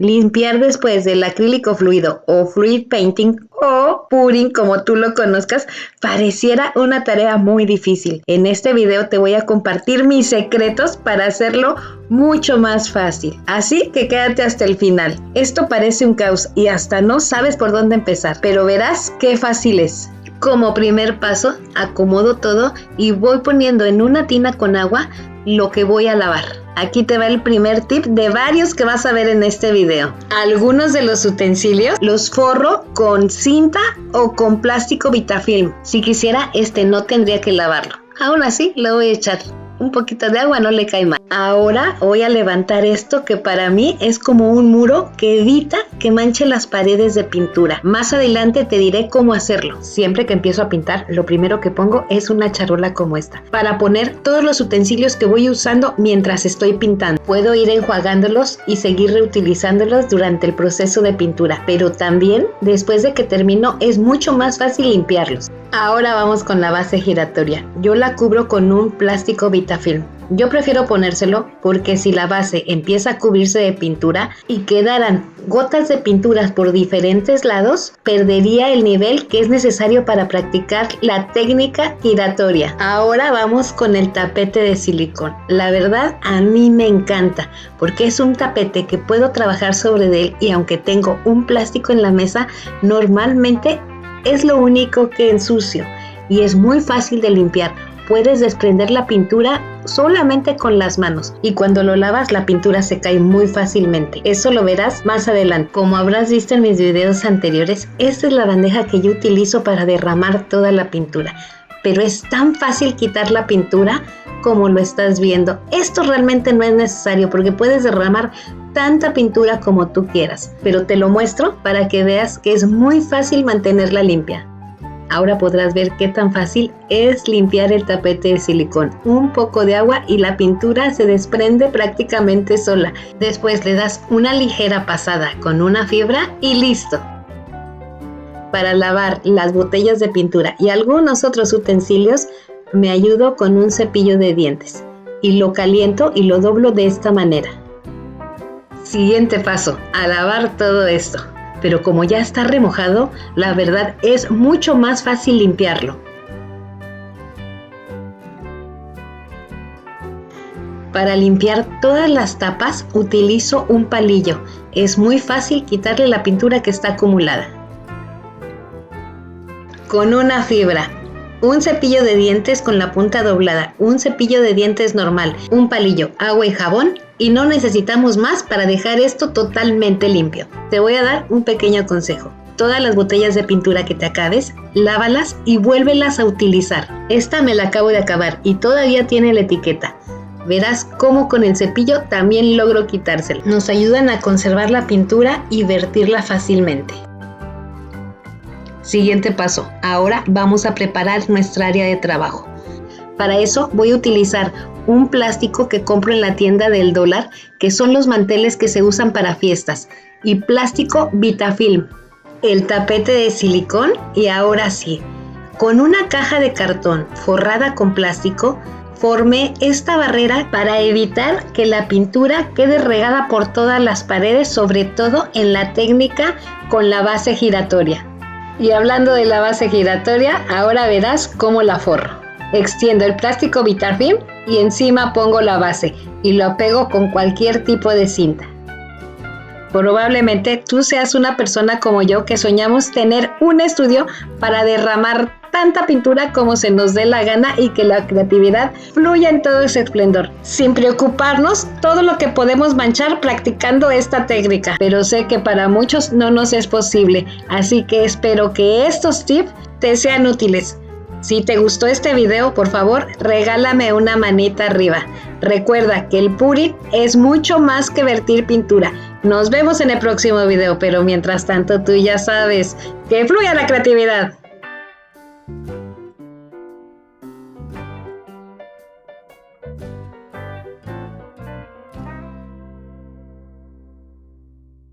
Limpiar después del acrílico fluido o fluid painting o pouring, como tú lo conozcas, pareciera una tarea muy difícil. En este video te voy a compartir mis secretos para hacerlo mucho más fácil. Así que quédate hasta el final. Esto parece un caos y hasta no sabes por dónde empezar, pero verás qué fácil es. Como primer paso, acomodo todo y voy poniendo en una tina con agua lo que voy a lavar. Aquí te va el primer tip de varios que vas a ver en este video. Algunos de los utensilios los forro con cinta o con plástico Vitafilm. Si quisiera, no tendría que lavarlo. Aún así, le voy a echar un poquito de agua, no le cae mal. Ahora voy a levantar esto que para mí es como un muro que evita que manche las paredes de pintura. Más adelante te diré cómo hacerlo. Siempre que empiezo a pintar, lo primero que pongo es una charola como esta, para poner todos los utensilios que voy usando mientras estoy pintando. Puedo ir enjuagándolos y seguir reutilizándolos durante el proceso de pintura, pero también después de que termino es mucho más fácil limpiarlos. Ahora vamos con la base giratoria. Yo la cubro con un plástico Vitafilm. Yo prefiero ponérselo porque si la base empieza a cubrirse de pintura y quedaran gotas de pinturas por diferentes lados, perdería el nivel que es necesario para practicar la técnica giratoria. Ahora vamos con el tapete de silicón. La verdad, a mí me encanta porque es un tapete que puedo trabajar sobre él y aunque tengo un plástico en la mesa, normalmente es lo único que ensucio y es muy fácil de limpiar. Puedes desprender la pintura solamente con las manos y cuando lo lavas la pintura se cae muy fácilmente. Eso lo verás más adelante. Como habrás visto en mis videos anteriores, esta es la bandeja que yo utilizo para derramar toda la pintura. Pero es tan fácil quitar la pintura como lo estás viendo. Esto realmente no es necesario porque puedes derramar tanta pintura como tú quieras. Pero te lo muestro para que veas que es muy fácil mantenerla limpia. Ahora podrás ver qué tan fácil es limpiar el tapete de silicón. Un poco de agua y la pintura se desprende prácticamente sola. Después le das una ligera pasada con una fibra y listo. Para lavar las botellas de pintura y algunos otros utensilios, me ayudo con un cepillo de dientes. Y lo caliento y lo doblo de esta manera. Siguiente paso, a lavar todo esto. Pero como ya está remojado, la verdad es mucho más fácil limpiarlo. Para limpiar todas las tapas utilizo un palillo. Es muy fácil quitarle la pintura que está acumulada. Con una fibra, un cepillo de dientes con la punta doblada, un cepillo de dientes normal, un palillo, agua y jabón. Y no necesitamos más para dejar esto totalmente limpio. Te voy a dar un pequeño consejo. Todas las botellas de pintura que te acabes, lávalas y vuélvelas a utilizar. Esta me la acabo de acabar y todavía tiene la etiqueta. Verás cómo con el cepillo también logro quitársela. Nos ayudan a conservar la pintura y vertirla fácilmente. Siguiente paso. Ahora vamos a preparar nuestra área de trabajo. Para eso voy a utilizar un plástico que compro en la tienda del dólar, que son los manteles que se usan para fiestas, y plástico Vitafilm, el tapete de silicón y ahora sí, con una caja de cartón forrada con plástico, formé esta barrera para evitar que la pintura quede regada por todas las paredes, sobre todo en la técnica con la base giratoria. Y hablando de la base giratoria, ahora verás cómo la forro. Extiendo el plástico Vitafilm y encima pongo la base y lo pego con cualquier tipo de cinta. Probablemente tú seas una persona como yo que soñamos tener un estudio para derramar tanta pintura como se nos dé la gana y que la creatividad fluya en todo ese esplendor, sin preocuparnos todo lo que podemos manchar practicando esta técnica. Pero sé que para muchos no nos es posible, así que espero que estos tips te sean útiles. Si te gustó este video, por favor, regálame una manita arriba. Recuerda que el pouring es mucho más que vertir pintura. Nos vemos en el próximo video, pero mientras tanto tú ya sabes, ¡que fluya la creatividad!